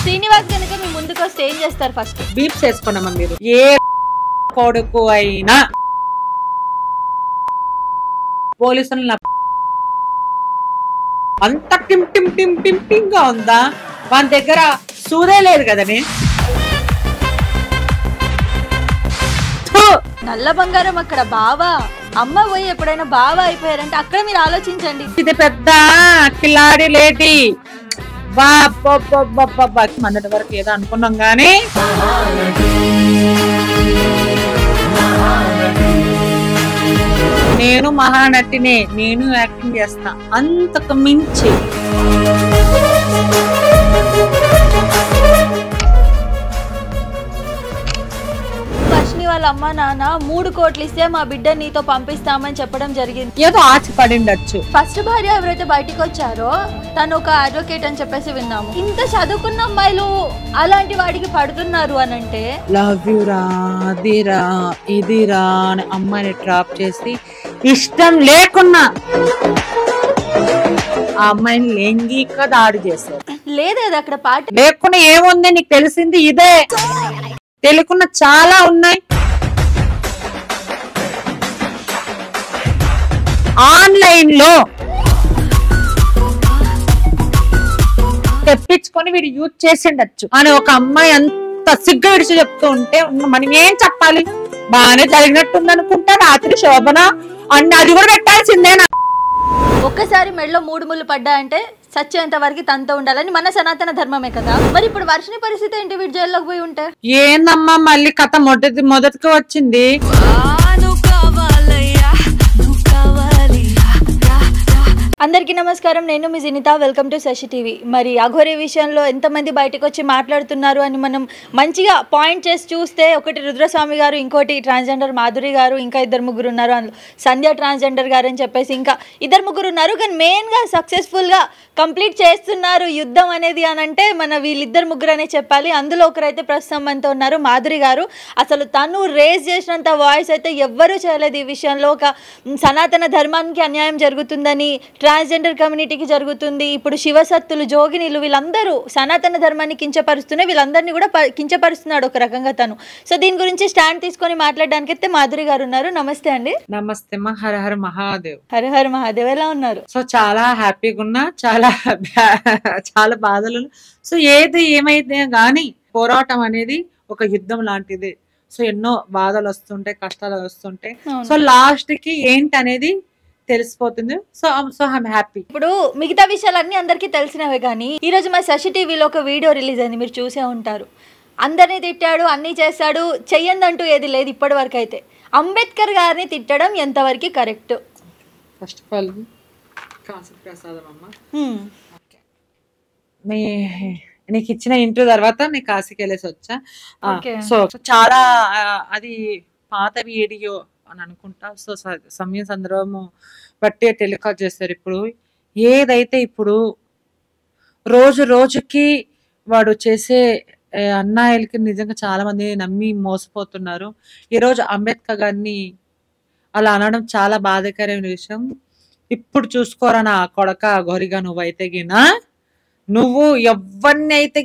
శ్రీనివాస్ కనుక మీ ముందుకు వస్తే ఏం చేస్తారు? ఫస్ట్ బీప్ చేసుకున్నామా మీరు? ఏ కొడుకు అయినా పోలీసులు అంత టిమ్ టిమ్ టిమ్ టిమ్ టిమ్ గా ఉందా? మన దగ్గర సూదే లేదు కదని. నల్ల బంగారం అక్కడ బావా, అమ్మ పోయి ఎప్పుడైనా బావా అయిపోయారంటే అక్కడ మీరు ఆలోచించండి. ఇది పెద్ద కిలాడి లేటి మొన్నటి వరకు ఏదో అనుకున్నాం గానీ నేను మహానటినే, నేను యాక్టింగ్ చేస్తా అంతకు మించి. వర్షిని వాళ్ళ అమ్మ నాన్న 3 కోట్లు ఇస్తే మా బిడ్డ నీతో పంపిస్తామని చెప్పడం జరిగింది. ఏదో ఆచి పడిండొచ్చు. ఫస్ట్ భార్య ఎవరైతే బయటికి వచ్చారో తను ఒక అడ్వకేట్ అని చెప్పేసి విన్నాము. ఇంత చదువుకున్న అమ్మాయిలు అలాంటి వాడికి పడుతున్నారు అని అంటే, లవ్ యూ రా, అదిరా ఇదిరా అని అమ్మాయిని ట్రాప్ చేసి ఇష్టం లేకున్నా ఆ అమ్మాయిని లైంగిక దాడి చేశారు. లేదేది అక్కడ పాట లేకున్నా ఏముంది? నీకు తెలిసింది ఇదే, తెలుకున్న చాలా ఉన్నాయి. ఆన్లైన్ లో తెప్పించుకొని వీడు యూజ్ చేసిండొచ్చు అని ఒక అమ్మాయి అంత సిగ్గు విడిచి చెప్తూ ఉంటే మనం ఏం చెప్పాలి? బాగానే జరిగినట్టుంది అనుకుంటా. రాత్రి శోభన అన్న అది కూడా పెట్టాల్సిందేనా? ఒక్కసారి మెడలో 3 ముళ్ళు పడ్డాయంటే సచ్చేంత వరకు తనతో ఉండాలని మన సనాతన ధర్మమే కదా. మరి ఇప్పుడు వర్షిని పరిస్థితి ఏంటి? వీడు జైల్లోకి పోయి ఉంటే ఏందమ్మా మళ్ళీ కథ మొదటికి వచ్చింది. అందరికీ నమస్కారం, నేను మీ Jinitha. Welcome to Shashi TV. మరి అఘోరి విషయంలో ఎంతమంది బయటకు వచ్చి మాట్లాడుతున్నారు అని మనం మంచిగా పాయింట్ చేసి చూస్తే, ఒకటి రుద్రస్వామి గారు, ఇంకోటి ట్రాన్స్జెండర్ మాధురి గారు, ఇంకా 2-3 ఉన్నారు. అందులో సంధ్య ట్రాన్స్జెండర్ గారు అని చెప్పేసి ఇంకా 2-3 ఉన్నారు. కానీ మెయిన్గా సక్సెస్ఫుల్గా కంప్లీట్ చేస్తున్నారు యుద్ధం అనేది అని అంటే మన వీళ్ళిద్దరు ముగ్గురు అనే చెప్పాలి. అందులో ఒకరైతే ప్రస్తుతం మనతో ఉన్నారు, మాధురి గారు. అసలు తను రేస్ చేసినంత వాయిస్ అయితే ఎవ్వరూ చేయలేదు ఈ విషయంలో. ఒక సనాతన ధర్మానికి అన్యాయం జరుగుతుందని, ట్రాన్స్జెండర్ కమ్యూనిటీకి జరుగుతుంది, ఇప్పుడు శివసత్తులు, జోగినీలు వీళ్ళందరూ సనాతన ధర్మాన్ని కించపరుస్తున్నాయి. వీళ్ళందరినీ కూడా కించపరుస్తున్నాడు ఒక రకంగా తను. సో దీని గురించి స్టాండ్ తీసుకొని మాట్లాడడానికి అయితే మాధురి గారు ఉన్నారు. నమస్తే అండి. నమస్తే మా. హర హర మహాదేవ్. హర హర మహాదేవ్. ఎలా ఉన్నారు? సో చాలా హ్యాపీగా ఉన్నా, చాలా బాధలు. సో ఏది ఏమైతే గానీ పోరాటం అనేది ఒక యుద్ధం లాంటిది. సో ఎన్నో బాధలు వస్తుంటాయి, కష్టాలు వస్తుంటాయి. సో లాస్ట్ కి ఏంటి అనేది తెలిసిపోతుంది. So I'm happy. ఇప్పుడు మిగతా విషయాలన్నీ అందరికీ తెలిసినవే, కానీ ఈ రోజు మా శశి టీవీలో ఒక వీడియో రిలీజ్ అయింది, మీరు చూసే ఉంటారు. అందరినీ తిట్టాడు, అన్నీ చేశాడు, చెయ్యందంటూ ఏది లేదు ఇప్పటి వరకు అయితే. అంబేద్కర్ గారిని తిట్టడం ఎంతవరకు correct? First of all Kashi ప్రసాదం అమ్మ, నీకు ఇచ్చిన ఇంటర్వ్యూ తర్వాత నేను కాశీకి వెళ్ళేసి వచ్చా. సో చాలా అది పాత వీడియో అని అనుకుంటా. సో సమయం సందర్భము బట్టి టెలికాస్ట్ చేస్తారు. ఇప్పుడు ఏదైతే ఇప్పుడు రోజు రోజుకి వాడు చేసే అన్యాయాలకి నిజంగా చాలా మంది నమ్మి మోసపోతున్నారు. ఈరోజు అంబేద్కర్ గారిని అలా అనడం చాలా బాధాకరమైన విషయం. ఇప్పుడు చూసుకోరా నా కొడక గొరిగా, నువ్వైతే గినా నువ్వు ఎవరిని అయితే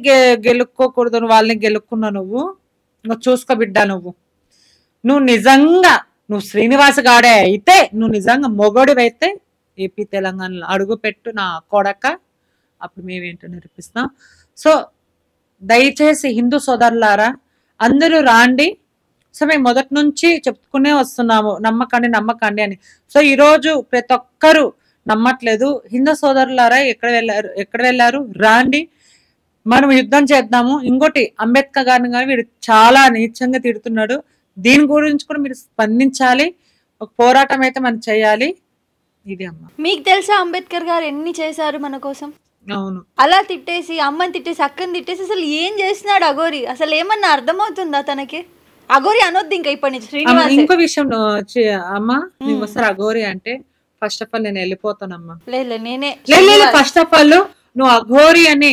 గెలుక్కోకూడదు వాళ్ళని గెలుక్కున్నావు. నువ్వు చూసుకో బిడ్డ. నువ్వు నిజంగా నువ్వు శ్రీనివాస్ గాడే అయితే, నువ్వు నిజంగా మొగోడివైతే ఏపీ తెలంగాణలో అడుగు పెట్టు నా కొడక. అప్పుడు మేమేంటో నిరూపిస్తాం. సో దయచేసి హిందూ సోదరులారా అందరూ రాండి. సో మేము మొదటి నుంచి చెప్పుకునే వస్తున్నాము, నమ్మకండి అని. సో ఈరోజు ప్రతి ఒక్కరు నమ్మట్లేదు. హిందూ సోదరులారా ఎక్కడ వెళ్ళారు? రాండి, మనం యుద్ధం చేద్దాము. ఇంకోటి అంబేద్కర్ గారిని కానీ వీడు చాలా నీచంగా తిడుతున్నాడు. దీని గురించి కూడా మీరు స్పందించాలి. ఒక పోరాటం అయితే మనం చేయాలి. ఇది అమ్మ. మీకు తెలుసా అంబేద్కర్ గారు ఎన్ని చేశారు మన కోసం? అవును. అలా తిట్టేసి, అమ్మని తిట్టేసి, అక్కని తిట్టేసి అసలు ఏం చేసినాడు అఘోరి? అసలు ఏమన్నా అర్థమవుతుందా తనకి? అఘోరి అనొద్దు ఇంకా ఇప్పటి నుంచి. శ్రీనివాస్ ఇంకో విషయం అమ్మ, నీకు వస్తారు అఘోరి అంటే ఫస్ట్ ఆఫ్ ఆల్ నేను వెళ్ళిపోతానమ్మా. నేనే ఫస్ట్ ఆఫ్ ఆల్ నువ్వు అఘోరి అనే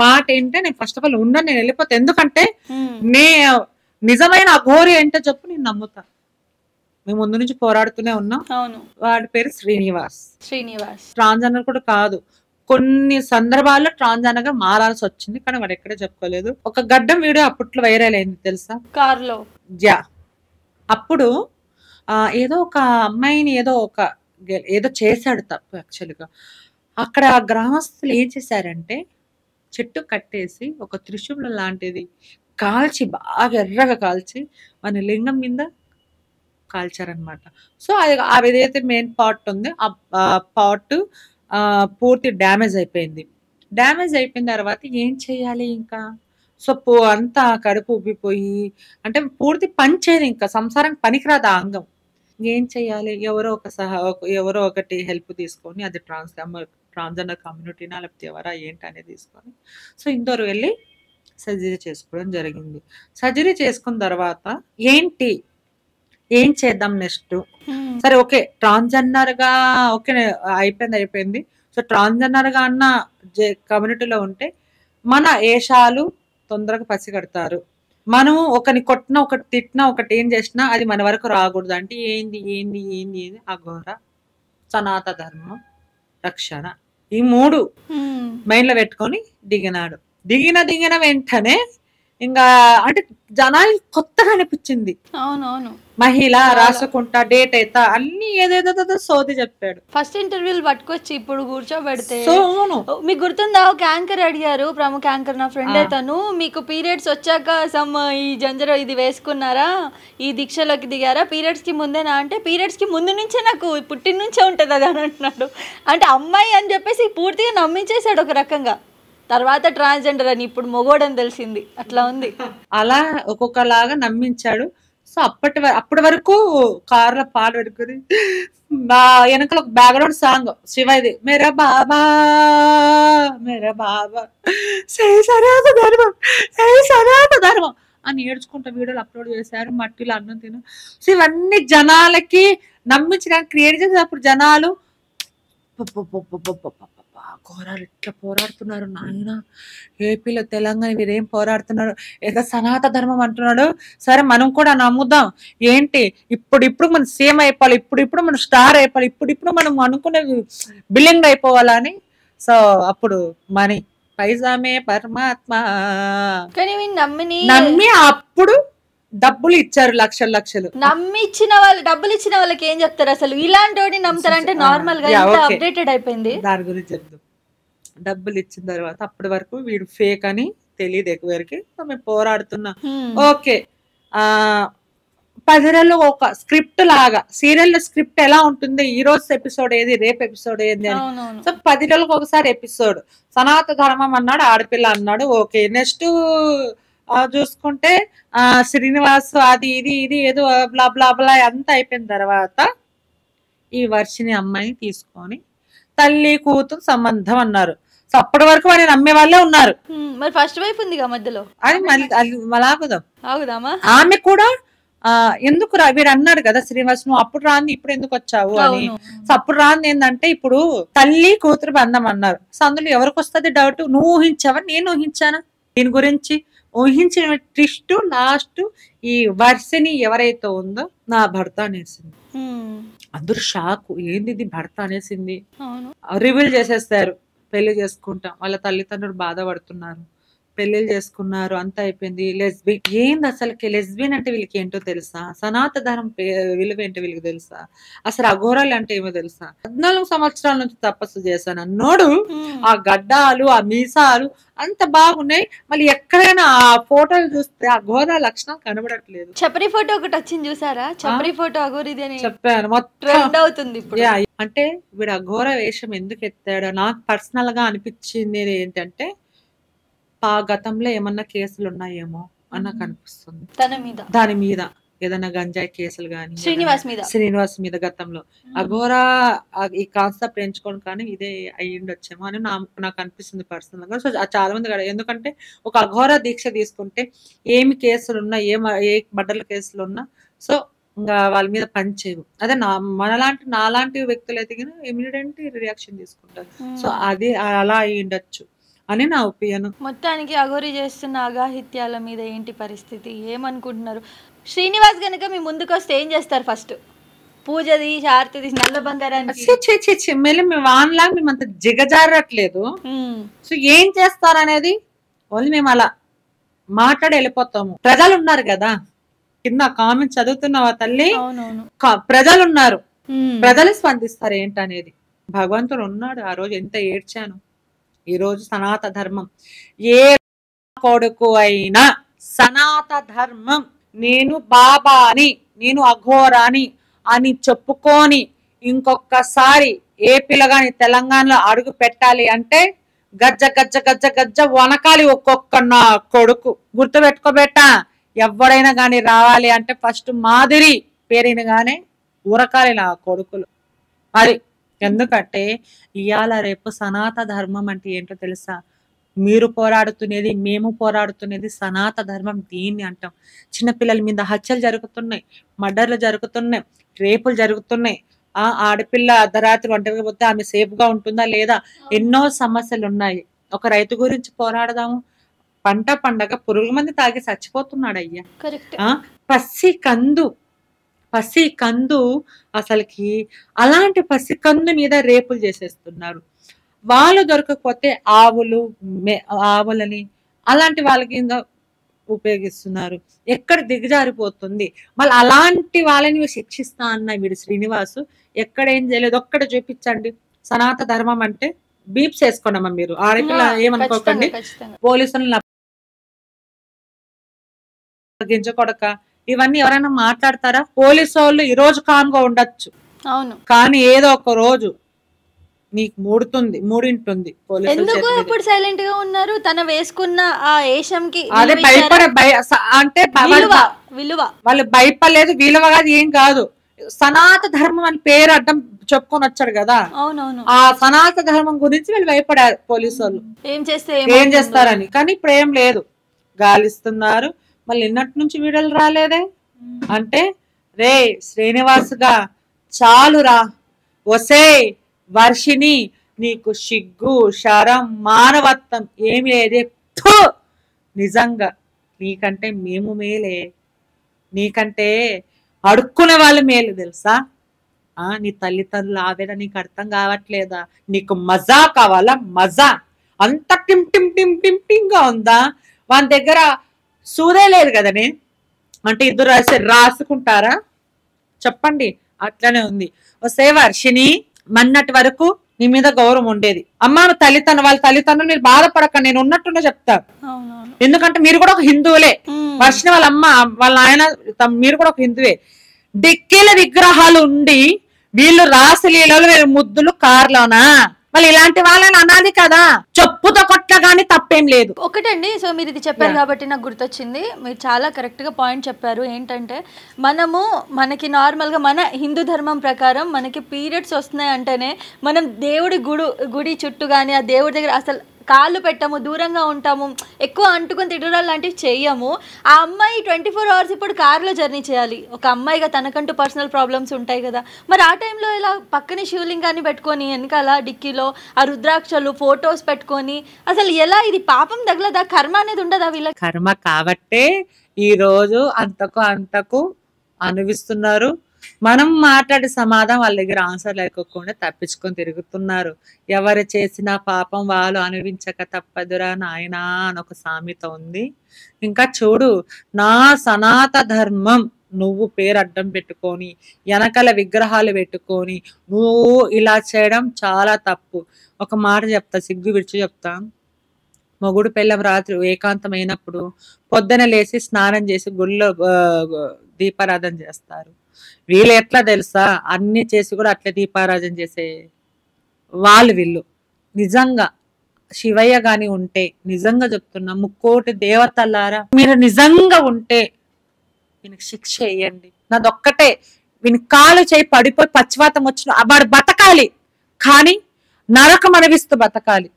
మాట ఏంటే నేను ఫస్ట్ ఆఫ్ ఆల్ ఉన్నాను, నేను వెళ్ళిపోతా. ఎందుకంటే నిజమైన అఘోరి అంటే చెప్పు, నేను నమ్ముతా. మేము ముందు నుంచి పోరాడుతూనే ఉన్నాం. అవును. వాడి పేరు శ్రీనివాస్. శ్రీనివాస్ ట్రాన్స్జెండర్ కూడా కాదు, కొన్ని సందర్భాల్లో ట్రాన్స్జెండర్ గా మారాల్సి వచ్చింది, కానీ వాడు ఎక్కడ చెప్పుకోలేదు. ఒక గడ్డం వీడియో అప్పట్లో వైరల్ అయింది తెలుసా, కార్లో. యా. అప్పుడు ఏదో ఒక అమ్మాయిని ఏదో చేశాడు తప్పు యాక్చువల్గా. అక్కడ గ్రామస్తులు ఏం చేశారంటే చెట్టు కట్టేసి ఒక త్రిశూలం లాంటిది కాల్చి, బాగా ఎర్రగా కాల్చి మన లింగం మీద కాల్చారనమాట. సో అది ఏదైతే మెయిన్ పార్ట్ ఉంది ఆ పార్ట్ పూర్తి డ్యామేజ్ అయిపోయింది. డ్యామేజ్ అయిపోయిన తర్వాత ఏం చేయాలి ఇంకా? సో అంతా కడుపు ఉబ్బిపోయి, అంటే పూర్తి పని చేయదు, ఇంకా సంసారం పనికిరాదు ఆ అంగం. ఏం చేయాలి? ఎవరో ఒకటి హెల్ప్ తీసుకొని, అది ట్రాన్స్జెండర్ కమ్యూనిటీనా లేకపోతే ఎవరా ఏంటి అనేది తీసుకొని, సో ఇందరు వెళ్ళి సర్జరీ చేసుకోవడం జరిగింది. సర్జరీ చేసుకున్న తర్వాత ఏం చేద్దాం నెక్స్ట్? సరే ఓకే, ట్రాన్స్జెండర్ గా ఓకే అయిపోయింది. సో ట్రాన్స్జెండర్ గా అన్న కమ్యూనిటీలో ఉంటే మన ఏషాలు తొందరగా పసిగడతారు. మనము ఒకరిని కొట్టినా, ఒకటి తిట్టినా, ఒకటి ఏం చేసినా అది మన వరకు రాకూడదు. అంటే ఏంది అఘోర, సనాత ధర్మం, రక్షణ, ఈ 3 మైండ్ లో పెట్టుకొని దిగినాడు. దిగిన వెంటనే ఇంకా అంటే జనాలు కొత్తగా అనిపించింది. అవునవును, మహిళ రాసుకుంటా డేట్ అయితే అన్ని ఏదేదో సోది చెప్పాడు. ఫస్ట్ ఇంటర్వ్యూలు పట్టుకొచ్చి ఇప్పుడు కూర్చోబెడితే. సో మీకు గుర్తుందా, ఒక యాంకర్ అడిగారు, ప్రముఖ యాంకర్, నా ఫ్రెండ్ తను, మీకు పీరియడ్స్ వచ్చాక ఈ జంజర ఇది వేసుకున్నారా, ఈ దీక్షలోకి దిగారా, పీరియడ్స్ కి ముందేనా అంటే, పీరియడ్స్ కి ముందు నుంచే నాకు పుట్టిన నుంచే ఉంటది అది అని అంటున్నాడు. అంటే అమ్మాయి అని చెప్పేసి పూర్తిగా నమ్మించేశాడు ఒక రకంగా. తర్వాత ట్రాన్స్జెండర్ అని ఇప్పుడు మొగోడని తెలిసింది. అట్లా ఉంది. అలా ఒక్కొక్కలాగా నమ్మించాడు. సో అప్పటి వరకు కార్లో పాట పెట్టుకుని నా వెనకల ఒక బ్యాక్గ్రౌండ్ సాంగ్ శివది, మేరా బాబా సనాత ధర్మం అని ఏడ్చుకుంటా వీడియోలు అప్లోడ్ చేశారు. మట్టిలో అన్నం తిను. సో ఇవన్నీ జనాలకి నమ్మించడానికి క్రియేట్ చేసి అప్పుడు జనాలు ఘోరాలు ఇట్లా పోరాడుతున్నారు నాయన, ఏపీలో తెలంగాణ వీరేం పోరాడుతున్నారు, ఏదో సనాత ధర్మం అంటున్నాడు. సరే మనం కూడా నమ్ముదాం. ఏంటి ఇప్పుడు మనం సేమ్ అయిపోవాలి, ఇప్పుడు మనం స్టార్ అయిపోవాలి, ఇప్పుడు మనం అనుకునే బిల్లింగ్ అయిపోవాలని. సో అప్పుడు మనీ పైజామే పరమాత్మ నమ్మి అప్పుడు డబ్బులు ఇచ్చారు, లక్షలు. డబ్బులు ఇచ్చిన వాళ్ళకి ఏం చెప్తారు అసలు? ఇలాంటి నమ్ముతారంటే నార్మల్ గా అప్డేటెడ్ అయిపోయింది. దాని గురించి చెప్తాం. డబ్బులు ఇచ్చిన తర్వాత అప్పటి వరకు వీడు ఫేక్ అని తెలియదు ఎక్కువరికి. మేము పోరాడుతున్నాం. ఓకే, 10 రోజులు ఒక స్క్రిప్ట్ లాగా, సీరియల్ స్క్రిప్ట్ ఎలా ఉంటుంది, ఈ రోజు ఎపిసోడ్ ఏది, రేపు ఎపిసోడ్ ఏది అని. సో 10 రోజులకు ఒకసారి ఎపిసోడ్. సనాత ధర్మం అన్నాడు, ఆడపిల్ల అన్నాడు. ఓకే, నెక్స్ట్ చూసుకుంటే శ్రీనివాస్ అది ఇది ఏదో బ్లా బ్లా బ్లా అంతా అయిపోయిన తర్వాత ఈ వర్షిని అమ్మాయిని తీసుకొని తల్లి కూతురు సంబంధం అన్నారు. సో అప్పటి వరకు వాడిని నమ్మే వాళ్ళే ఉన్నారు. మరి ఫస్ట్ వైఫ్ ఉంది మధ్యలో, అది మళ్ళీ ఆగుదామా? ఆమె కూడా ఎందుకు వీడు అన్నాడు కదా శ్రీనివాస్, నువ్వు అప్పుడు రాంది ఇప్పుడు ఎందుకు వచ్చావు అని. సో అప్పుడు రాంది ఏంటంటే ఇప్పుడు తల్లి కూతురు బంధం అన్నారు. సో అందులో ఎవరికి వస్తుంది డౌట్? నువ్వు ఊహించావా, నేను ఊహించానా? దీని గురించి ఊహించిన ట్విస్ట్ లాస్ట్ ఈ వర్షని ఎవరైతే ఉందో నా భర్త అనేసింది. అందరూ షాక్, ఏంది ఇది భర్త అనేసింది. రివీల్ చేసేస్తారు. పెళ్లి చేసుకుంటాం, వాళ్ళ తల్లిదండ్రులు బాధపడుతున్నారు, పెళ్లిళ్ళు చేసుకున్నారు, అంతా అయిపోయింది. లెస్బియన్ ఏంది అసలుకి? లెస్బియన్ అంటే వీళ్ళకి ఏంటో తెలుసా? సనాత ధర్మం విలువ ఏంటో వీళ్ళకి తెలుసా? అసలు అఘోరాలు అంటే ఏమో తెలుసా? 14 సంవత్సరాల నుంచి తపస్సు చేశాను అన్నోడు ఆ గడ్డాలు, ఆ మీసాలు అంత బాగున్నాయి. మళ్ళీ ఎక్కడైనా ఆ ఫోటోలు చూస్తే అఘోర లక్షణం కనబడట్లేదు. చపరి ఫోటో ఒకటి వచ్చింది చూసారా? చపరి ఫోటో అఘోరిది అని చెప్పాను. మొత్తం అవుతుంది ఇప్పుడు. అంటే వీడు అఘోర వేషం ఎందుకు ఎత్తాడో నాకు పర్సనల్ గా అనిపించింది ఏంటంటే, గతంలో ఏమన్నా కేసులు ఉన్నాయేమో అని నాకు అనిపిస్తుంది. దాని మీద ఏదైనా గంజాయి కేసులు గానీ శ్రీనివాస్ మీద గతంలో అఘోరా ఈ కాన్సెప్ట్ ఎంచుకోవడం కానీ ఇదే అయ్యిండొచ్చేమో అని నాకు అనిపిస్తుంది పర్సనల్ గా. సో చాలా మంది ఎందుకంటే ఒక అఘోరా దీక్ష తీసుకుంటే ఏమి కేసులు ఉన్నా, ఏ మర్డర్ల కేసులు ఉన్నా, సో ఇంకా వాళ్ళ మీద పనిచేయవు. అదే నాలాంటి వ్యక్తులు అయితే ఇమీడియట్ రియాక్షన్ తీసుకుంటారు. సో అది అలా అయ్యిండొచ్చు అని నా ఒపీనియన్. మొత్తానికి అఘోరి చేస్తున్న అఘాహిత్యాల మీద ఏంటి పరిస్థితి, ఏమనుకుంటున్నారు? శ్రీనివాస్ గనుక మీ ముందుకు వస్తే ఏం చేస్తారు? ఫస్ట్ పూజ తీసి ఆరతి తీసి నల్ల బంగారానికి మళ్ళీ మేము వాన్లా మేము అంత జిగజారట్లేదు. సో ఏం చేస్తారనేది ఓన్లీ మేము అలా మాట్లాడి వెళ్ళిపోతాము. ప్రజలు ఉన్నారు కదా కింద కామెంట్స్ చదువుతున్నావా తల్లి, ప్రజలు ఉన్నారు, ప్రజలు స్పందిస్తారు ఏంటనేది. భగవంతుడు ఉన్నాడు. ఆ రోజు ఎంత ఏడ్చాను. ఈ రోజు సనాతన ధర్మం ఏ కొడుకు అయినా సనాతన ధర్మం నేను బాబాని నేను అఘోరాని అని చెప్పుకొని ఇంకొకసారి ఏ పిల్లగాని తెలంగాణలో అడుగు పెట్టాలి అంటే గజ్జ గజ్జ గజ్జ గజ్జ వనకాలి ఒక్కొక్క నా కొడుకు. గుర్తుపెట్టుకోబెట్టా, ఎవరైనా గాని రావాలి అంటే ఫస్ట్ మాదిరి పేరినగానే ఉరకాలి నా కొడుకులు. అది ఎందుకంటే ఇవాళ రేపు సనాతన ధర్మం అంటే ఏంటో తెలుసా? మీరు పోరాడుతున్నది, మేము పోరాడుతున్నది సనాతన ధర్మం. దీన్ని అంటాం. చిన్నపిల్లల మీద హత్యలు జరుగుతున్నాయి, మర్డర్లు జరుగుతున్నాయి, రేపులు జరుగుతున్నాయి. ఆడపిల్ల అర్ధరాత్రి ఒంటరిగా పోతే ఆమె సేఫ్ గా ఉంటుందా లేదా? ఎన్నో సమస్యలు ఉన్నాయి. ఒక రైతు గురించి పోరాడదాము. పంట పండగ పురుగుల మంది తాగి చచ్చిపోతున్నాడు అయ్యా. పసి కందు అసలుకి అలాంటి పసి కందు మీద రేపులు చేసేస్తున్నారు. వాళ్ళు దొరకకపోతే ఆవులని అలాంటి వాళ్ళకి ఉపయోగిస్తున్నారు. ఎక్కడ దిగజారిపోతుంది. మళ్ళీ అలాంటి వాళ్ళని శిక్షిస్తా అన్న వీడు శ్రీనివాసు ఎక్కడ ఏం చేయలేదు. ఒక్కడ చూపించండి. సనాతన ధర్మం అంటే బీప్స్ వేసుకోండమ్మా మీరు. ఆడపిల్ల ఏమనుకోకండి. పోలీసులను గింజకొడక ఇవన్నీ ఎవరైనా మాట్లాడతారా? పోలీసు వాళ్ళు ఈ రోజు కామ్గా ఉండొచ్చు, అవును, కానీ ఏదో ఒక రోజు నీకు మూడింటుంది. ఎందుకు ఇప్పుడు సైలెంట్ గా ఉన్నారు? తన వేసుకున్న ఆ ఏషంకి అదే అంటే వాళ్ళు భయపడలేదు. విలువ కాదు, ఏం కాదు. సనాతన ధర్మం అని పేరు అడ్డం చెప్పుకొని వచ్చాడు కదా. అవునవును. ఆ సనాతన ధర్మం గురించి వీళ్ళు భయపడారు పోలీసు వాళ్ళు ఏం చేస్తారని. కానీ ఇప్పుడు ఏం లేదు, గాలిస్తున్నారు. మళ్ళీ నిన్నటి నుంచి వీడియోలు రాలేదే అంటే రే శ్రీనివాసుగా చాలురా, ఒసే వర్షిని నీకు సిగ్గు శరం మానవత్వం ఏమి లేదే. నిజంగా నీకంటే మేము మేలే, నీకంటే అడుక్కునే వాళ్ళు మేలు తెలుసా? నీ తల్లిదండ్రుల ఆవేదన నీకు అర్థం కావట్లేదా? నీకు మజా కావాలా? మజా అంత టిమ్ టిమ్ టిమ్ టిమ్ టిమ్ గా ఉందా? వాళ్ళ దగ్గర సూదే లేదు కదనే. అంటే ఇద్దరు రాసుకుంటారా చెప్పండి? అట్లనే ఉంది. వస్తే వర్షిని మన్నటి వరకు నీ మీద గౌరవం ఉండేది. అమ్మ వాళ్ళ తల్లిదండ్రులు మీరు బాధపడక, నేను ఉన్నట్టున్నా చెప్తా. ఎందుకంటే మీరు కూడా ఒక హిందువులే. వర్షిని వాళ్ళ అమ్మ వాళ్ళ ఆయన మీరు కూడా ఒక హిందువే. డిక్కీల విగ్రహాలు ఉండి వీళ్ళు రాసలీలలో ముద్దులు కార్లోనా? మళ్ళీ ఇలాంటి వాళ్ళని అనాలి కదా. చెప్పుతో కొట్ల గానీ తప్పేం లేదు. ఒకటండి, సో మీరు ఇది చెప్పారు కాబట్టి నాకు గుర్తొచ్చింది. మీరు చాలా కరెక్ట్ గా పాయింట్ చెప్పారు. ఏంటంటే మనకి నార్మల్ గా మన హిందూ ధర్మం ప్రకారం మనకి పీరియడ్స్ వస్తున్నాయి అంటేనే మనం దేవుడి గుడి చుట్టూ గానీ ఆ దేవుడి దగ్గర అసలు కాళ్ళు పెట్టము, దూరంగా ఉంటాము, ఎక్కువ అంటుకొని తిట్టడాలు లాంటివి చెయ్యము. ఆ అమ్మాయి 24 hours ఇప్పుడు కార్లో జర్నీ చేయాలి. ఒక అమ్మాయిగా తనకంటూ పర్సనల్ ప్రాబ్లమ్స్ ఉంటాయి కదా. మరి ఆ టైంలో ఇలా పక్కనే శివలింగాన్ని పెట్టుకొని వెనకాల డిక్కీలో ఆ రుద్రాక్షలు ఫొటోస్ పెట్టుకొని అసలు ఎలా? ఇది పాపం తగలదా? కర్మ అనేది ఉండదా వీళ్ళకి? కర్మ కాబట్టే ఈ రోజు అంతకు అనుభవిస్తున్నారు. మనం మాట్లాడే సమాధానం వాళ్ళ దగ్గర ఆన్సర్ లేకపోకుండా తప్పించుకొని తిరుగుతున్నారు. ఎవరు చేసిన పాపం వాళ్ళు అనుభవించక తప్పదురా నాయనా అని ఒక సామెత ఉంది. ఇంకా చూడు, నా సనాతన ధర్మం నువ్వు పేరు అడ్డం పెట్టుకొని వెనకల విగ్రహాలు పెట్టుకొని నువ్వు ఇలా చేయడం చాలా తప్పు. ఒక మాట చెప్తా, సిగ్గు విడిచి చెప్తా. మొగుడు పెళ్ళం రాత్రి ఏకాంతమైనప్పుడు పొద్దున లేచి స్నానం చేసి గుళ్ళో దీపారాధన చేస్తారు. వీళ్ళు ఎట్లా తెలుసా? అన్ని చేసి కూడా అట్లా దీపారాధన చేసే వీళ్ళు. నిజంగా శివయ్య గాని ఉంటే, నిజంగా చెప్తున్నా, ముక్కోటి దేవతలారా మీరు నిజంగా ఉంటే వీనికి శిక్ష వేయండి. నాదొక్కటే, వీని కాలు చేయి పడిపోయి పచ్చివాతం వచ్చిన వాడు బతకాలి, కానీ నరకం అనిపిస్తూ బతకాలి.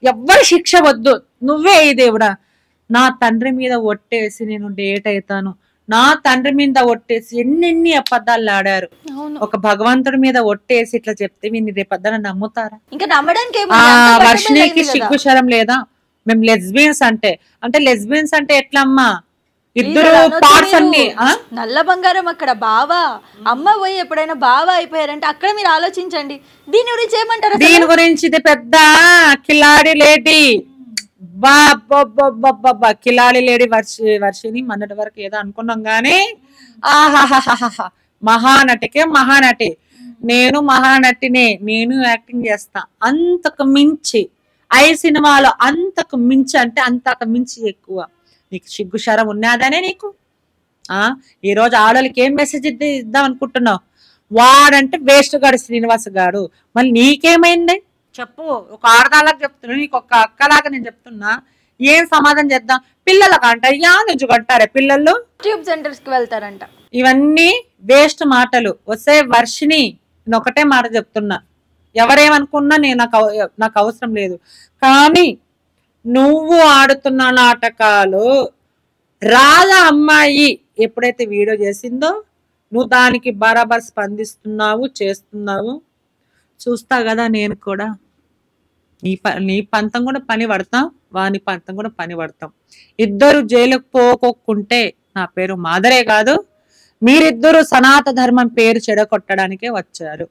ఎవ్వరి శిక్ష వద్దు. నువ్వే ఈ దేవుడా. నా తండ్రి మీద ఒట్టేసి నేను డేట్ అవుతాను, నా తండ్రి మీద ఒట్టేసి ఎన్నెన్ని అబద్ధాలు ఆడారు. ఒక భగవంతుడి మీద ఒట్టేసి ఇట్లా చెప్తే వీళ్ళు రేపొద్దున నమ్ముతారా? ఇంకా నమ్మడానికి వర్షినికి సిగ్గు శరం లేదా? మేము లెస్బియన్స్ అంటే లెస్బియన్స్ అంటే ఎట్లమ్మా? ఇద్దరు పార్ట్స్ అన్ని నల్ల బంగారం అక్కడ బావా అమ్మ పోయి ఎప్పుడైనా బావా అయిపోయారంటే అక్కడ మీరు ఆలోచించండి. దీని గురించి ఏమంటారు? దీని గురించి ఇది పెద్ద కిలాడి లేడీ, బాబా కిలాడి లేడీ వర్షిని మొన్నటి వరకు ఏదో అనుకున్నాం గానీ ఆహాహాహా మహానటికే మహానటి. నేను మహానటినే, నేను యాక్టింగ్ చేస్తా. అంతకు మించి 5 సినిమాలో అంతకు మించి అంటే అంతకు మించి ఎక్కువ. నీకు సిగ్గు శరం ఉన్నదనే నీకు? ఈ రోజు ఆడోళ్ళకి ఏం మెసేజ్ ఇద్దాం అనుకుంటున్నావు? వాడంటే వేస్ట్ గాడు శ్రీనివాస్ గాడు. మళ్ళీ నీకేమైంది చెప్పు? ఒక ఆడదాలకు చెప్తున్నా, నీకు ఒక అక్కలాగా నేను చెప్తున్నా. ఏం సమాధానం చేద్దాం? పిల్లలకు అంటారు, నుంచి కొంటారే పిల్లలు ట్యూబ్ సెంటర్స్ కి వెళ్తారంట. ఇవన్నీ వేస్ట్ మాటలు. వస్తే వర్షిని నేను ఒకటే మాట చెప్తున్నా, ఎవరేమనుకున్నా నాకు అవసరం లేదు. కానీ నువ్వు ఆడుతున్న నాటకాలు రాధా అమ్మాయి ఎప్పుడైతే వీడియో చేసిందో నువ్వు దానికి బరాబర్ స్పందిస్తున్నావు, చేస్తున్నావు. చూస్తా కదా నేను కూడా. నీ పంతం కూడా పని పడతాం, వాని పంతం కూడా పని పడతాం. ఇద్దరు జైలుకు పోకుంటే నా పేరు మాదరే కాదు. మీరిద్దరు సనాతన ధర్మం పేరు చెడగొట్టడానికే వచ్చారు.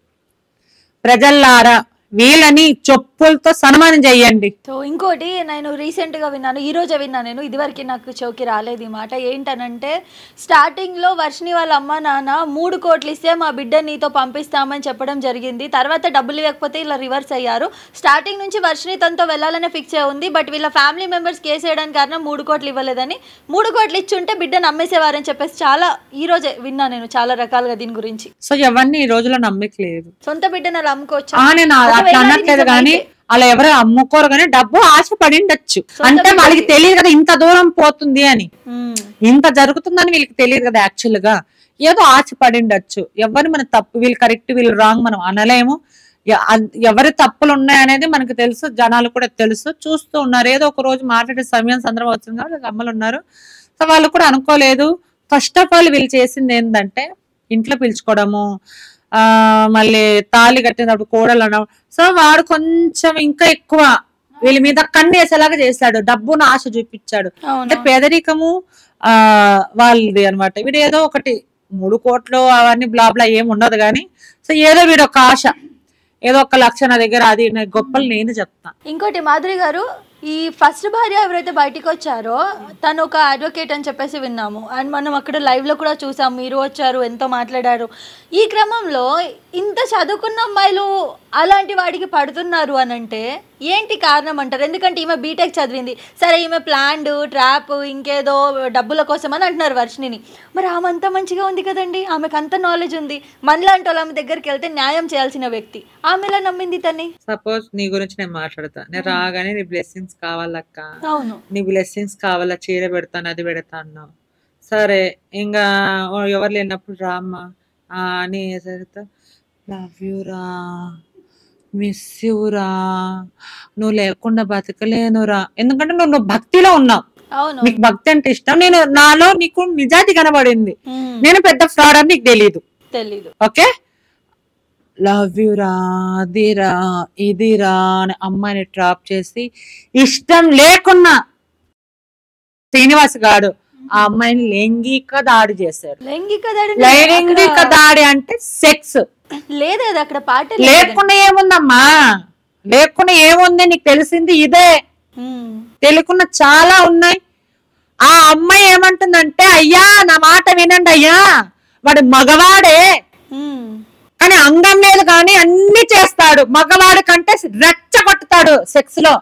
ప్రజల్లారా వీళ్ళని చెప్పులతో సన్మానం చేయండి. సో ఇంకోటి నేను రీసెంట్ గా విన్నాను, ఈ రోజే విన్నాను నేను, ఇదివరకు నాకు చౌకి రాలేదు ఈ మాట. ఏంటనంటే స్టార్టింగ్ లో వర్షిని వాళ్ళ అమ్మ నాన్న 3 కోట్లు ఇస్తే మా బిడ్డ నీతో పంపిస్తామని చెప్పడం జరిగింది. తర్వాత డబ్బులు ఇవ్వకపోతే ఇలా రివర్స్ అయ్యారు. స్టార్టింగ్ నుంచి వర్షిని తనతో వెళ్ళాలనే ఫిక్స్ అయి ఉంది. బట్ వీళ్ళ ఫ్యామిలీ మెంబర్స్ కేసు వేయడానికి కారణం 3 కోట్లు ఇవ్వలేదని. 3 కోట్లు ఇచ్చుంటే బిడ్డను నమ్మేసేవారని చెప్పేసి చాలా ఈ రోజే విన్నా నేను చాలా రకాలుగా దీని గురించి. సో ఎవరిని ఈ రోజులో నమ్మకలేదు. సొంత బిడ్డను అలా అమ్ముకోవచ్చు అనట్లేదు కానీ అలా ఎవరు అమ్ముకోరు కానీ డబ్బు ఆశ పడిండొచ్చు. అంటే వాళ్ళకి తెలియదు కదా ఇంత దూరం పోతుంది అని, ఇంత జరుగుతుందని వీళ్ళకి తెలియదు కదా. యాక్చువల్ గా ఏదో ఆశ పడిండొచ్చు. ఎవరు మన తప్పు, వీళ్ళు కరెక్ట్ వీళ్ళు రాంగ్ మనం అనలేము. ఎవరి తప్పులు ఉన్నాయనేది మనకు తెలుసు, జనాలు కూడా తెలుసు, చూస్తూ ఉన్నారు. ఏదో ఒక రోజు మాట్లాడే సమయం సందర్భం వచ్చింది కాబట్టి అమ్మలు ఉన్నారు. సో వాళ్ళు కూడా అనుకోలేదు. ఫస్ట్ ఆఫ్ ఆల్ వీళ్ళు చేసింది ఏంటంటే ఇంట్లో పిలుచుకోవడము, మళ్ళీ తాళి కట్టినప్పుడు కోడలు అనడం. సో వాడు కొంచెం ఇంకా ఎక్కువ వీళ్ళ మీద కన్ను వేసేలాగా చేశాడు. డబ్బును ఆశ చూపించాడు. అంటే పేదరికము వాళ్ళది అనమాట. వీడు ఏదో ఒకటి 3 కోట్లు అవన్నీ బ్లాబ్లా ఏమి ఉండదు కానీ సో ఏదో వీడు ఒక ఆశ, ఏదో 1 లక్ష నా దగ్గర, అది గొప్పలు నేను చెప్తా. ఇంకోటి మాధురి గారు, ఈ ఫస్ట్ భార్య ఎవరైతే బయటికి వచ్చారో తను ఒక అడ్వకేట్ అని చెప్పేసి విన్నాము. అండ్ మనం అక్కడ లైవ్ లో కూడా చూసాం, మీరు వచ్చారు, ఎంతో మాట్లాడారు. ఈ క్రమంలో ఇంత చదువుకున్న అమ్మాయిలు అలాంటి వాడికి పడుతున్నారు అని అంటే ఏంటి కారణం అంటారు? ఎందుకంటే ఈమె బీటెక్ చదివింది, సరే ఈమె ప్లాన్డ్ ట్రాప్ ఇంకేదో డబ్బుల కోసం అని అంటున్నారు వర్షిని. మరి ఆమె అంత మంచిగా ఉంది కదండి, ఆమెకు అంత నాలెడ్జ్ ఉంది. మనలాంటి వాళ్ళ ఆమె దగ్గరికి వెళ్తే న్యాయం చేయాల్సిన వ్యక్తి, ఆమె ఎలా నమ్మింది తన్ని? సపోజ్ నీ గురించి నేను మాట్లాడతా, నేను రాగానే నీ బ్లెస్సింగ్స్ కావాలక్క, అవును నీ బ్లెస్సింగ్స్ కావాలా, చీర పెడతాను అది పెడతా అన్నావు. సరే ఇంకా ఎవరు లేనప్పుడు రామ్మా అని లవ్ యూ రా, మిస్ యూ రా, నువ్వు లేకుండా బతకలేనురా. ఎందుకంటే నువ్వు భక్తిలో ఉన్నావు, నీకు భక్తి అంటే ఇష్టం. నేను నాలో నీకు నిజాయితీ కనబడింది. నేను పెద్ద ఫ్రాడ్ అని నీకు తెలీదు. ఓకే, లవ్ యూ రా, అదిరా ఇదిరా అని అమ్మాయిని ట్రాప్ చేసి ఇష్టం లేకున్నా శ్రీనివాస్ గాడు ఆ అమ్మాయిని లైంగిక దాడి చేశారు. లైంగిక దాడి అంటే సెక్స్ లేదు కదా అక్కడ, పాట లేకుండా ఏముందమ్మా, లేకుండా ఏముంది నీకు తెలిసింది ఇదే, తెలియకుండా చాలా ఉన్నాయి. ఆ అమ్మాయి ఏమంటుందంటే, అయ్యా నా మాట వినండి అయ్యా, వాడు మగవాడే కానీ అంగం లేదు కానీ అన్ని చేస్తాడు, మగవాడు కంటే రెచ్చగొట్టుతాడు సెక్స్ లో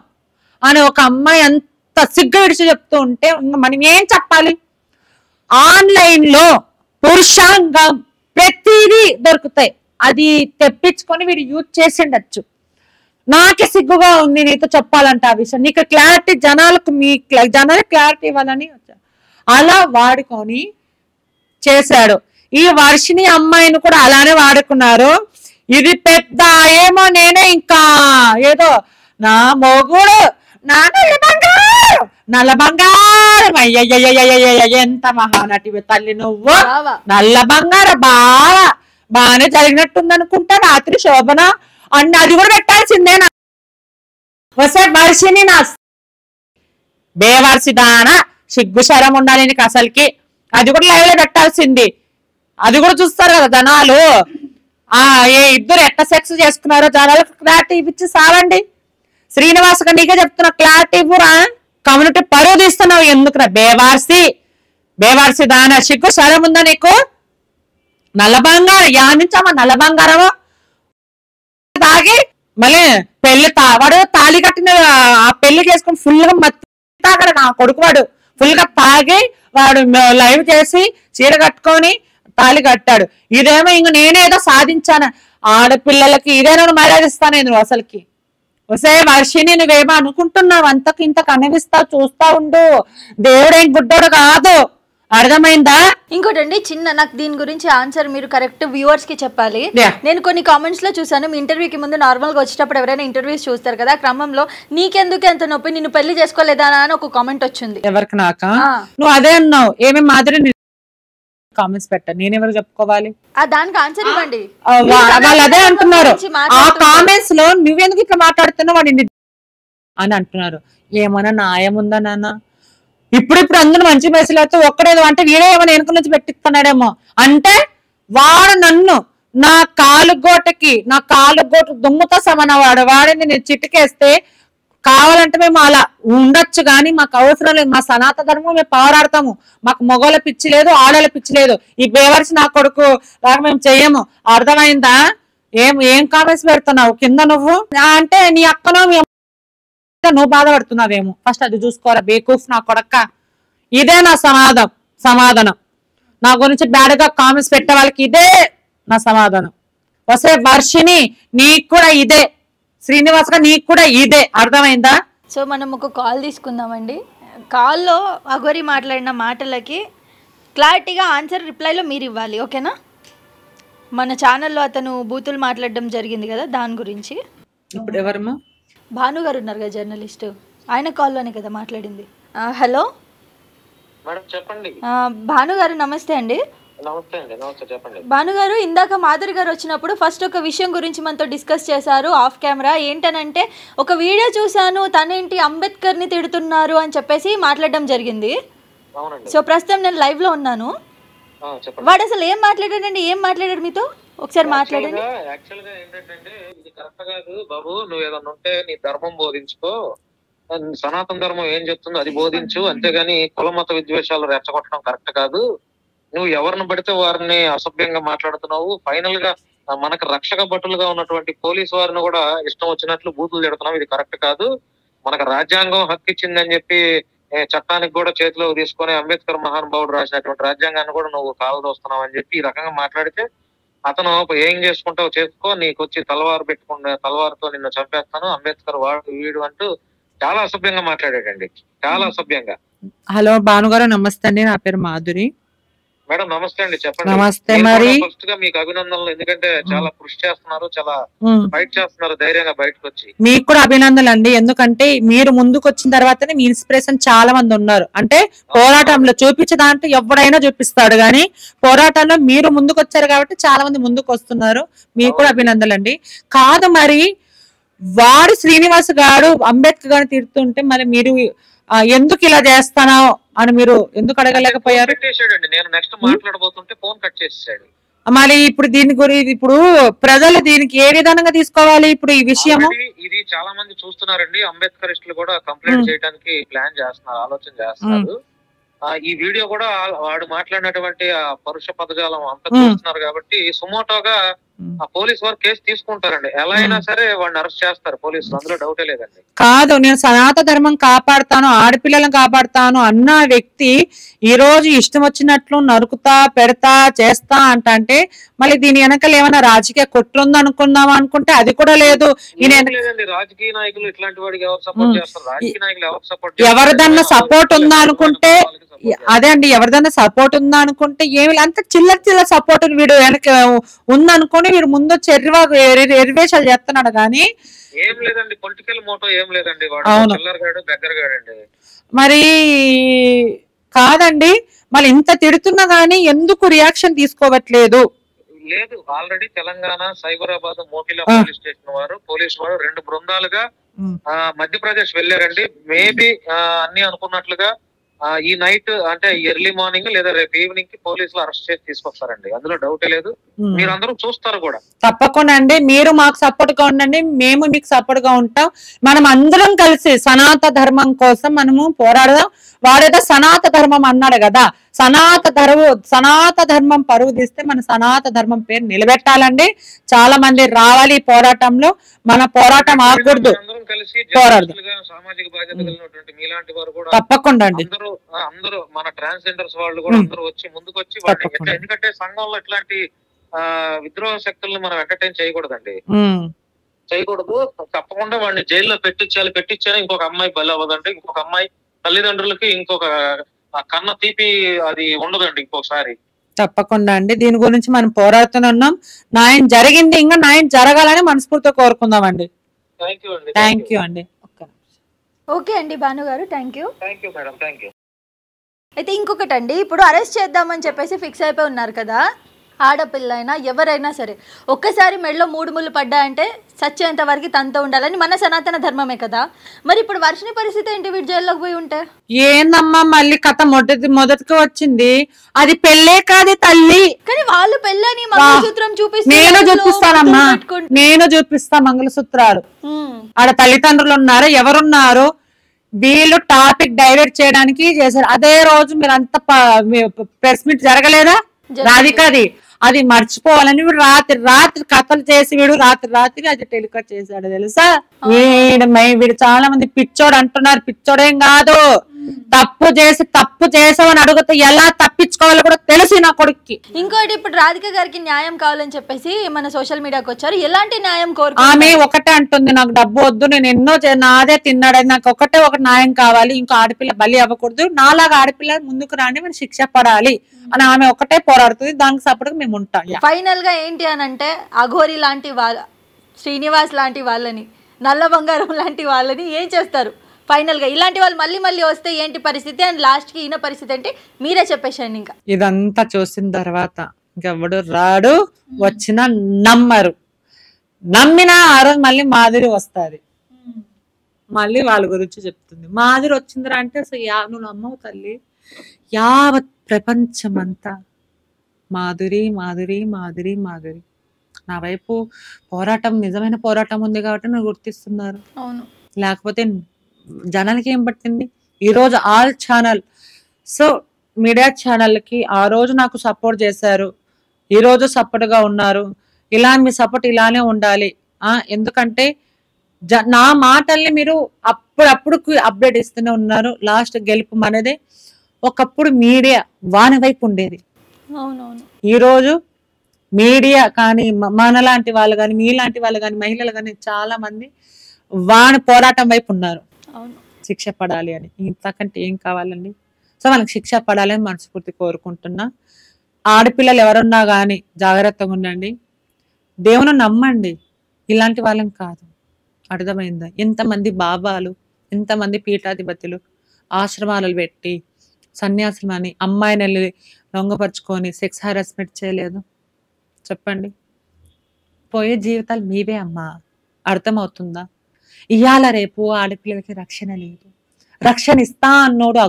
అని ఒక అమ్మాయి అంత సిగ్గు విడిచి చెప్తూ ఉంటే మనం ఏం చెప్పాలి? ఆన్లైన్ లో పురుషాంగం ప్రతిదీ దొరుకుతాయి, అది తెప్పించుకొని వీడు యూజ్ చేసిండొచ్చు. నాకే సిగ్గుగా ఉంది నీతో చెప్పాలంటే ఆ విషయం. నీకు క్లారిటీ జనాలకు జనాలకు క్లారిటీ ఇవ్వాలని అలా వాడుకొని చేశాడు. ఈ వర్షిని అమ్మాయిని కూడా అలానే వాడుకున్నారు. ఇది పెద్ద ఏమో నేనే ఇంకా ఏదో నా మొగుడు నా నల్ల బంగారం అయ్యయ్య ఎంత మహానటివి తల్లి నువ్వు, నల్ల బంగారం బాగానే జరిగినట్టుంది అనుకుంటా. రాత్రి శోభన అన్న అది కూడా పెట్టాల్సిందేనా? వస్తే వర్షిని నా బేవర్సిదానా సిగ్గు శరం ఉండాలి నీకు అసలుకి. అది కూడా లైవ్ లో పెట్టాల్సింది, అది కూడా చూస్తారు కదా జనాలు. ఏ ఇద్దరు ఎట్ట సెక్స్ చేసుకున్నారో జనాలకు క్లారిటీ ఇప్పించి సావండి. శ్రీనివాస్ నీకే చెప్తున్నా, క్లారిటీ ఇవ్వరా? కమ్యూనిటీ పరువు తీస్తున్నావు ఎందుకురా? బేవార్సి దాని సిగ్గు శరం ఉందా నీకు? నల్ల బంగారం యానించమ్మా, నల్ల బంగారము తాగి మళ్ళీ పెళ్లి వాడు తాళి కట్టిన ఆ పెళ్లి చేసుకుని ఫుల్ గా తాగడు నా కొడుకు. వాడు ఫుల్ గా తాగి వాడు లైవ్ చేసి చీర కట్టుకొని తాళి కట్టాడు. ఇదేమో ఇంక నేనేదో సాధించాను, ఆడపిల్లలకి ఇదేనో మర్యాద ఇస్తాను నేను అసలుకి. వసే వర్షిని నువ్వేమో అనుకుంటున్నావు, అంతకు ఇంత కనిపిస్తావు, చూస్తా ఉండు. దేవుడేం గుడ్డోడు కాదు, అర్థమైందా? ఇంకోటండి చిన్న, నాకు దీని గురించి ఆన్సర్ మీరు కరెక్ట్ వ్యూవర్స్ కి చెప్పాలి. నేను కొన్ని కామెంట్స్ లో చూసాను, మీ ఇంటర్వ్యూకి ముందు నార్మల్ గా వచ్చేటప్పుడు ఎవరైనా ఇంటర్వ్యూస్ చూస్తారు కదా, క్రమంలో నీకెందుకు ఎంత నొప్పి, నిన్ను పెళ్లి చేసుకోలేదా అని ఒక కామెంట్ వచ్చింది. ఎవరికి? నాకా? నువ్వు అదే అన్నావు, ఏమేమి మాదిరి కామెంట్స్ పెట్టా, నేనెవరు చెప్పుకోవాలి? దానికి ఆన్సర్ ఇవ్వండి. వాళ్ళు అదే అంటున్నారు, ఆ కామెంట్స్ లో నువ్వెందుకు ఇట్లా మాట్లాడుతున్నావు వాడిని అని అంటున్నారు. ఏమన్నా న్యాయం ఉందా నాన్న? ఇప్పుడు అందరూ మంచి మెసేజ్ అయితే ఒక్కడేదో అంటే వీడే ఏమైనా వెనుక నుంచి పెట్టిస్తున్నాడేమో అంటే, వాడు నన్ను నా కాలుగోటు దుమ్ముతో సమాన వాడిని నేను చిట్టుకేస్తే కావాలంటే మేము అలా ఉండొచ్చు, కానీ మాకు అవసరం లేదు. మా సనాతన ధర్మం మేము పోరాడతాము, మాకు మొగోళ్ళ పిచ్చి లేదు, ఆడోళ్ళ పిచ్చి లేదు. ఈ బేవర్సి నా కొడుకు లాగా మేము చెయ్యము, అర్థమైందా? ఏం కామెంట్స్ పెడుతున్నావు కింద నువ్వు? అంటే నీ అక్కనో నువ్వు బాధపడుతున్నావేమో, ఫస్ట్ అది చూసుకోరా బేకూఫ్ నా కొడక్క. ఇదే నా సమాధానం. నా గురించి బ్యాడ్ గా కామెంట్స్ పెట్టే వాళ్ళకి ఇదే నా సమాధానం. వసే వర్షిని నీకు కూడా ఇదే, శ్రీనివాస్ గా నీకు కూడా ఇదే, అర్థమైందా? సో మనం ఒక కాల్ తీసుకుందామండి. కాల్లో అఘోరి మాట్లాడిన మాటలకి క్లారిటీగా ఆన్సర్ రిప్లైలో మీరు ఇవ్వాలి, ఓకేనా? మన ఛానల్లో అతను బూతులు మాట్లాడడం జరిగింది కదా, దాని గురించి. ఇప్పుడు ఎవరమ్మా? భాను గారు ఉన్నారు కదా జర్నలిస్ట్, ఆయన కాల్లోనే కదా మాట్లాడింది. హలో మేడం చెప్పండి. భాను గారు నమస్తే అండి. నమస్తే అండి. నమస్తే చెప్పండి. భాను గారు, ఇందాక మాధురి గారు వచ్చినప్పుడు ఫస్ట్ ఒక విషయం గురించి మనతో డిస్కస్ చేశారు ఆఫ్ కెమెరా. ఏంటనంటే ఒక వీడియో చూశాను, తనేంటి అంబేద్కర్ని తిడుతున్నారు అని చెప్పేసి మాట్లాడడం జరిగింది. సో ప్రస్తుతం నేను లైవ్ లో ఉన్నాను. వాడు అసలు ఏం మాట్లాడాడండి? ఏం మాట్లాడాడు మీతో? ఒకసారి మాట్లాడండి. యాక్చువల్ గా ఏంటంటే ఇది కరెక్ట్ కాదు బాబు, నువ్వు ఏదన్నా ఉంటే నీ ధర్మం బోధించుకో, సనాతన ధర్మం ఏం చెప్తుందో అది బోధించు, అంతేగాని కుల మత విద్వేషాలు రెచ్చగొట్టడం కరెక్ట్ కాదు. నువ్వు ఎవరిని పడితే వారిని అసభ్యంగా మాట్లాడుతున్నావు. ఫైనల్ గా మనకు రక్షక భటులుగా ఉన్నటువంటి పోలీసు వారిని కూడా ఇష్టం వచ్చినట్లు బూతులు తిడుతున్నావు, ఇది కరెక్ట్ కాదు. మనకు రాజ్యాంగం హక్కు ఇచ్చిందని చెప్పి చట్టానికి కూడా చేతిలో తీసుకొని అంబేద్కర్ మహానుభావుడు రాసినటువంటి రాజ్యాంగాన్ని కూడా నువ్వు కాలదోస్తున్నావు అని చెప్పి ఈ రకంగా మాట్లాడితే, అతను ఏం చేసుకుంటావు చేసుకో, నీకు వచ్చి తలవారు పెట్టుకున్న తలవారుతో నిన్ను చంపేస్తాను, అంబేద్కర్ వాడు వీడు అంటూ చాలా అసభ్యంగా మాట్లాడాడండి, చాలా అసభ్యంగా. హలో భానుగారు, నమస్తే అండి, నా పేరు మాధురి. మేడం నమస్తే అండి, చెప్పండి. నమస్తే. మరి ఫస్ట్ గా మీకు అభినందనలు, ఎందుకంటే చాలా కృషి చేస్తున్నారు, చాలా ఫైట్ చేస్తున్నారు ధైర్యంగా బయటకు వచ్చి. మీకు కూడా అభినందనలు అండి, ఎందుకంటే మీరు ముందుకు వచ్చిన తర్వాతనే మీ ఇన్స్పిరేషన్ చాలా మంది ఉన్నారు. అంటే పోరాటంలో చూపించే దాంట్లో ఎవడైనా చూపిస్తాడు, కానీ పోరాటంలో మీరు ముందుకు వచ్చారు కాబట్టి చాలా మంది ముందుకు వస్తున్నారు. మీకు కూడా అభినందనలు అండి. కాదు మరి వాడు శ్రీనివాస్ గారు అంబేద్కర్ గారిని తిడుతుంటే మరి మీరు ఎందుకు ఇలా చేస్తానో అని మీరు ఎందుకు అడగలేకపోయారు? నేను నెక్స్ట్ మాట్లాడబోతుంటే ఫోన్ కట్ చేసాడు. మరి ఇప్పుడు దీని గురించి ఇప్పుడు ప్రజలు దీనికి ఏ విధంగా తీసుకోవాలి? ఇప్పుడు ఈ విషయం ఇది చాలా మంది చూస్తున్నారండి, అంబేద్కరిస్టులు కూడా కంప్లైంట్ చేయడానికి ప్లాన్ చేస్తున్నారు, ఆలోచన చేస్తున్నారు. ఈ వీడియో కూడా వాడు మాట్లాడినటువంటి ఆ పరుష పదజాలం అంతా చూస్తున్నారు కాబట్టి సుమోటోగా ఆ పోలీస్ వారు కేసు తీసుకుంటారండి. ఎలా అయినా సరే వాడిని అరెస్ట్ చేస్తారు పోలీసులు, అందులో డౌటే లేదండి. కాదు, నేను సనాతన ధర్మం కాపాడుతాను, ఆడపిల్లలను కాపాడుతాను అన్న వ్యక్తి ఈ రోజు ఇష్టం వచ్చినట్లు నరుకుతా పెడతా చేస్తా అంటే మళ్ళీ దీని వెనకాల ఏమైనా రాజకీయ కుట్రుంది అనుకుందాం అనుకుంటే అది కూడా లేదు. లేదండి, రాజకీయ నాయకులు ఇట్లాంటి వాడికి ఎవరు సపోర్ట్ చేస్తారు? రాజకీయ నాయకులు ఎవరు సపోర్ట్? ఎవరిదన్నా సపోర్ట్ ఉందా అనుకుంటే అదే అండి, ఎవరిదన్నా సపోర్ట్ ఉందా అనుకుంటే ఏమి అంత చిల్లర సపోర్ట్ వీడు వెనక ఉందనుకోని వీడు ముందు ఎరివేషాలు చేస్తున్నాడు, కానీ ఏం లేదండి, పొలిటికల్ మోటో ఏం లేదండి. మరి కాదండి, మళ్ళీ ఇంత తిడుతున్నా గానీ ఎందుకు రియాక్షన్ తీసుకోవట్లేదు? లేదు, already Telangana Cyberabad Mokila police station వారు పోలీసు వారు 2 బృందాలుగా మధ్యప్రదేశ్ వెళ్ళారండి. మేబీ అన్ని అనుకున్నట్లుగా ఈ నైట్ అంటే ఎర్లీ మార్నింగ్ లేదా రేపు ఈవినింగ్ కి పోలీసులు అరెస్ట్ చేసి తీసుకొస్తారండి, అందులో డౌటే లేదు. మీరందరూ చూస్తారు కూడా. తప్పకుండా అండి, మీరు మాకు సపోర్ట్ గా ఉండండి, మేము మీకు సపోర్ట్ గా ఉంటాం. మనం అందరం కలిసి సనాతన ధర్మం కోసం మనము పోరాడదాం. వాడేదో సనాతన ధర్మం అన్నాడు కదా, సనాతన ధర్మం పరువు తీస్తే మన సనాతన ధర్మం పేరు నిలబెట్టాలండి. చాలా మంది రావాలి ఈ పోరాటంలో, మన పోరాటం ఆగకూడదు, సామాజిక బాధ్యత కలిగినటువంటి మీలాంటి వారు కూడా తప్పకుండా అండి. అందరూ మన ట్రాన్స్జెండర్స్ వాళ్ళు కూడా అందరూ వచ్చి ముందుకు వచ్చి, ఎందుకంటే సంఘంలో ఇట్లాంటి విద్రోహ శక్తులను మనం ఎంటర్టైన్ చేయకూడదండి, చేయకూడదు. తప్పకుండా వాడిని జైల్లో పెట్టించాలి. ఇంకొక అమ్మాయి బలి అవ్వదండి, ఇంకొక అమ్మాయి తల్లిదండ్రులకి ఇంకొక కన్న తీపి అది ఉండదండి ఇంకొకసారి. తప్పకుండా అండి, దీని గురించి మనం పోరాడుతూనే ఉన్నాం. న్యాయం జరిగింది, ఇంకా న్యాయం జరగాలని మనస్ఫూర్తిగా కోరుకుందాం అండి. థ్యాంక్ యూ అండి. ఓకే అండి భాను గారు, thank you madam, thank you. అయితే ఇంకొకటి అండి, ఇప్పుడు అరెస్ట్ చేద్దామని చెప్పేసి ఫిక్స్ అయిపోయి ఉన్నారు కదా, ఆడపిల్ల అయినా ఎవరైనా సరే ఒక్కసారి మెడలో 3 ముళ్ళు పడ్డాయంటే సచ్చేంత వరకు తనతో ఉండాలని మన సనాతన ధర్మమే కదా. మరి ఇప్పుడు వర్షిని పరిస్థితి ఏంటి, వీడు జైల్లోకి పోయి ఉంటే? ఏందమ్మా మళ్ళీ కథ మొదటికి వచ్చింది, అది పెళ్ళే కాదు తల్లి. కానీ వాళ్ళు పెళ్ళని మంగళసూత్రం నేను చూపిస్తానమ్మా, నేను చూపిస్తా మంగళసూత్రాలు. ఆడ తల్లిదండ్రులు ఉన్నారు, ఎవరున్నారు, వీళ్ళు టాపిక్ డైవర్ట్ చేయడానికి చేశారు. అదే రోజు మీరు అంత ప్రెస్ మీట్ జరగలేదా రాధికది, అది మర్చిపోవాలని వీడు రాత్రి కథలు చేసి వీడు రాత్రి అది టెలికాస్ట్ చేశాడు తెలుసా. వీడు చాలా మంది పిచ్చోడు అంటున్నారు, పిచ్చోడేం కాదు, తప్పు చేసావని అడిగితే ఎలా తప్పించుకోవాలో కూడా తెలిసి నా కొడుక్కి. ఇంకోటి, ఇప్పుడు రాధిక గారికి న్యాయం కావాలని చెప్పేసి మన సోషల్ మీడియాకి వచ్చారు, ఎలాంటి న్యాయం కోరు? ఆమె ఒకటే అంటుంది, నాకు డబ్బు వద్దు, నేను ఎన్నో నాదే తిన్నాడని, నాకు ఒక న్యాయం కావాలి, ఇంకో ఆడపిల్ల బలి అవ్వకూడదు, నాలాగా ఆడపిల్ల ముందుకు రాని మనం శిక్ష పడాలి అని ఆమె ఒకటే పోరాడుతుంది. దానికి సపోర్ట్ మేము ఉంటాం. ఫైనల్ గా ఏంటి అని అంటే, అఘోరి లాంటి శ్రీనివాస్ లాంటి వాళ్ళని, నల్ల బంగారం లాంటి వాళ్ళని ఏం చేస్తారు ఫైనల్ గా? ఇలాంటి వాళ్ళు మళ్ళీ వస్తే ఏంటి పరిస్థితి, అండ్ లాస్ట్ కి ఈయన పరిస్థితి అంటే మీరే చెప్పేసండి. ఇంకా ఇదంతా చూసిన తర్వాత ఇంకెవడు రాడు, వచ్చినా నమ్మరు, నమ్మినా ఆ రోజు మళ్ళీ మాదిరి వస్తుంది, మళ్ళీ వాళ్ళ గురించి చెప్తుంది. మాదిరి వచ్చిందిరా అంటే అసలు నువ్వు నమ్మవు తల్లి, యావత్ ప్రపంచం అంతా మాధురి మాధురి మాధురి మాధురి. నా వైపు పోరాటం, నిజమైన పోరాటం ఉంది కాబట్టి నువ్వు గుర్తిస్తున్నారు. లేకపోతే జనాలకి ఏం పట్టింది? ఈరోజు ఆల్ ఛానల్, సో మీడియా ఛానల్కి ఆ రోజు నాకు సపోర్ట్ చేశారు, ఈరోజు సపోర్ట్గా ఉన్నారు. ఇలా మీ సపోర్ట్ ఇలానే ఉండాలి. ఎందుకంటే నా మాటల్ని మీరు అప్పుడప్పుడు అప్డేట్ ఇస్తూనే ఉన్నారు. లాస్ట్ గెలుపు అనేది ఒకప్పుడు మీడియా వాని వైపు ఉండేది, ఈరోజు మీడియా కానీ మనలాంటి వాళ్ళు కానీ మీలాంటి వాళ్ళు కానీ మహిళలు కానీ చాలా మంది వాని పోరాటం వైపు ఉన్నారు. శిక్ష పడాలి అని, ఇంతకంటే ఏం కావాలండి? సో మనకు శిక్ష పడాలని మనస్ఫూర్తి కోరుకుంటున్నా. ఆడపిల్లలు ఎవరున్నా కానీ జాగ్రత్తగా ఉండండి, దేవుని నమ్మండి, ఇలాంటి వాళ్ళని కాదు. అర్థమైందా? ఎంతమంది బాబాలు, ఎంతమంది పీఠాధిపతులు ఆశ్రమాలు పెట్టి సన్యాసులని అమ్మాయిని లొంగపరుచుకొని సెక్స్ హారాస్మెంట్ చేయలేదు చెప్పండి? పోయే జీవితాలు మీవే అమ్మా, అర్థమవుతుందా? ఇవాళ రేపు ఆడపిల్లలకి రక్షణ లేదు. రక్షణ ఇస్తా అన్నోడు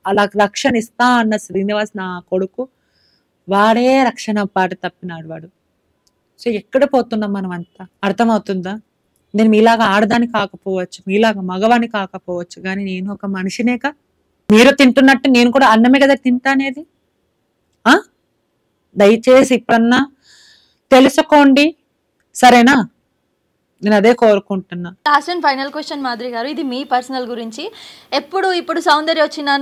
అలా రక్షణ ఇస్తా అన్న శ్రీనివాస్ నా కొడుకు, వాడే రక్షణ పాట తప్పినాడు వాడు. సో ఎక్కడ పోతున్నాం మనం అంతా, అర్థమవుతుందా? నేను మీలాగా ఆడదాని కాకపోవచ్చు, మీలాగా మగవాణి కాకపోవచ్చు, కానీ నేను ఒక మనిషినేగా. మీరు తింటున్నట్టు నేను కూడా అన్నమే కదా తింటా అనేది. దయచేసి ఇప్పుడన్నా తెలుసుకోండి, సరేనా? నేను అదే కోరుకుంటున్నా. Last and final question Madhuri గారు, ఇది మీ పర్సనల్ గురించి. ఇప్పుడు సౌందర్య వచ్చినా,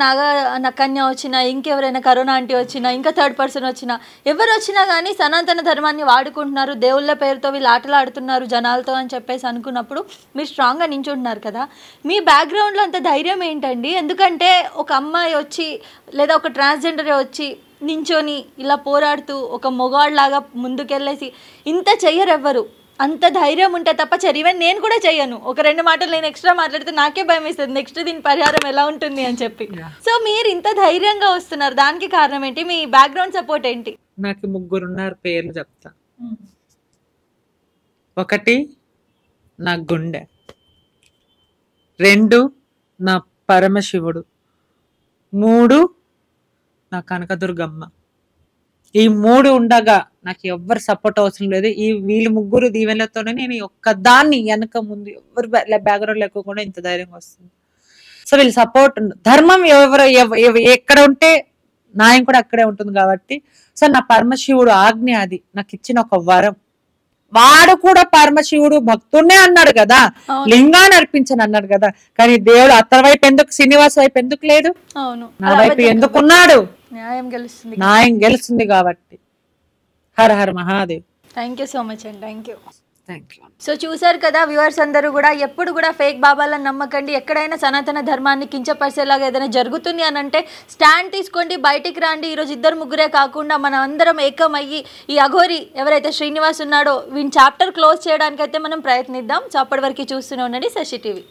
నకన్య వచ్చినా, ఇంకెవరైనా కరోనా ఆంటీ వచ్చినా, ఇంకా థర్డ్ పర్సన్ వచ్చినా, ఎవరు వచ్చినా కానీ సనాతన ధర్మాన్ని వాడుకుంటున్నారు, దేవుళ్ళ పేరుతో వీళ్ళు ఆటలు ఆడుతున్నారు జనాలతో అని చెప్పేసి అనుకున్నప్పుడు మీరు స్ట్రాంగ్గా నించుంటున్నారు కదా, మీ బ్యాక్గ్రౌండ్లో అంత ధైర్యం ఏంటండి? ఎందుకంటే ఒక అమ్మాయి వచ్చి లేదా ఒక ట్రాన్స్జెండర్ వచ్చి నించొని ఇలా పోరాడుతూ ఒక మొగాళ్ళలాగా ముందుకెళ్ళేసి ఇంత చెయ్యరు ఎవ్వరు. అంత ధైర్యం ఉంటే తప్ప ఈవెన్ నేను కూడా చెయ్యను. ఒక 2 మాటలు నేను ఎక్స్ట్రా మాట్లాడితే నాకే భయం వేస్తుంది, నెక్స్ట్ దీని పరిహారం ఎలా ఉంటుంది అని చెప్పి. సో మీరు ఇంత ధైర్యంగా వస్తున్నారు, దానికి కారణం ఏంటి? మీ బ్యాక్గ్రౌండ్ సపోర్ట్ ఏంటి? నాకు 3 ఉన్నారు, పేర్లు చెప్తా. 1 నా గుండె, 2 నా పరమశివుడు, మూడు నా కనకదుర్గమ్మ. ఈ మూడు ఉండగా నాకు ఎవ్వరు సపోర్ట్ అవసరం లేదు. వీళ్ళు ముగ్గురు దీవెనలతోనే నేను ఒక్కదాన్ని వెనక ముందు ఎవరు బ్యాక్గ్రౌండ్ లేకుండా ఇంత ధైర్యంగా వస్తుంది. సో వీళ్ళు సపోర్ట్, ధర్మం ఎక్కడ ఉంటే న్యాయం కూడా అక్కడే ఉంటుంది కాబట్టి సో నా పరమశివుడు ఆజ్ఞ, అది నాకు ఇచ్చిన ఒక వరం. వాడు కూడా పరమశివుడు భక్తున్నే అన్నాడు కదా, లింగాన్ని అర్పించని అన్నాడు కదా, కానీ దేవుడు అతని వైపు ఎందుకు, శ్రీనివాస్ వైపు ఎందుకు లేడు, నా వైపు ఎందుకున్నాడు? న్యాయం గెలుస్తుంది కాబట్టి. Hara Hara Mahadev. Thank you so much అండి. Thank you. Thank you. So చూసారు కదా వ్యూవర్స్ అందరూ కూడా, ఎప్పుడు కూడా ఫేక్ బాబాలను నమ్మకండి. ఎక్కడైనా సనాతన ధర్మాన్ని కించపరిచేలాగా ఏదైనా జరుగుతుంది అని అంటే స్టాండ్ తీసుకోండి, బయటికి రండి. ఈరోజు ఇద్దరు ముగ్గురే కాకుండా మనం అందరం ఏకమయ్యి ఈ అఘోరి ఎవరైతే శ్రీనివాస్ ఉన్నాడో వీని చాప్టర్ క్లోజ్ చేయడానికైతే మనం ప్రయత్నిద్దాం. సో అప్పటి వరకు చూస్తూనే ఉండండి శశి టీవీ.